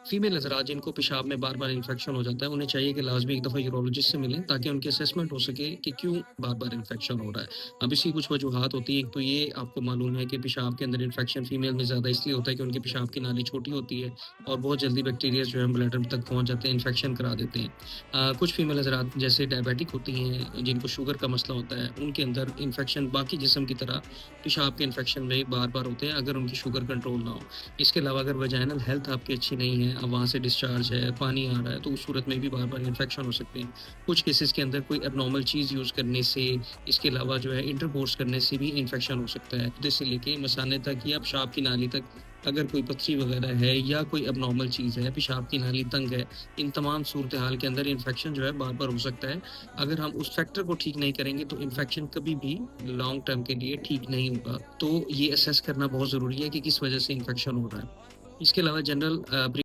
Female हज़रात जिनको पेशाब में बार-बार इन्फेक्शन हो जाता है, उन्हें चाहिए कि लाज़मी एक दफ़ा यूरोलॉजिस्ट से मिलें ताकि उनकी असेसमेंट हो सके कि क्यों बार-बार इन्फेक्शन हो रहा है। अब इसकी कुछ वजूहात होती हैं, एक तो ये आपको मालूम है कि पेशाब के अंदर इन्फेक्शन फीमेल में ज़्यादा इसलिए होता है कि उनकी पेशाब की नाली छोटी होती है और बहुत जल्दी बैक्टीरियाज़ जो है ब्लैडर तक पहुँच जाते हैं, इन्फेक्शन करा देते हैं। कुछ फीमेल हज़रात जैसे डायबिटिक होती हैं, जिनको शुगर का मसला होता है, उनके अंदर इन्फेक्शन बाकी जिस्म की तरह पेशाब के इन्फेक्शन में बार-बार होते हैं अगर उनकी शुगर कंट्रोल ना हो। इसके अलावा अगर वजाइनल हेल्थ आपकी अच्छी नहीं है, अब वहाँ से डिस्चार्ज है, पानी आ रहा है, तो उस सूरत में भी बार-बार इन्फेक्शन हो सकते हैं। कुछ केसेज़ के अंदर कोई एब्नॉर्मल चीज़ यूज़ करने से, इसके अलावा जो है इंटरकोर्स करने से भी इन्फेक्शन हो सकता है। खुदे से लेके मसाने तक या पेशाब की नाली तक अगर कोई पथरी वगैरह है या कोई एब्नॉर्मल चीज़ है, पेशाब की नाली तंग है, इन तमाम सूरत-ए-हाल के अंदर इन्फेक्शन जो है बार-बार हो सकता है। अगर हम उस फैक्टर को ठीक नहीं करेंगे तो इन्फेक्शन कभी भी लॉन्ग टर्म के लिए ठीक नहीं होगा। तो ये असेस करना बहुत ज़रूरी है कि किस वजह से इन्फेक्शन हो रहा है। इसके अलावा जनरल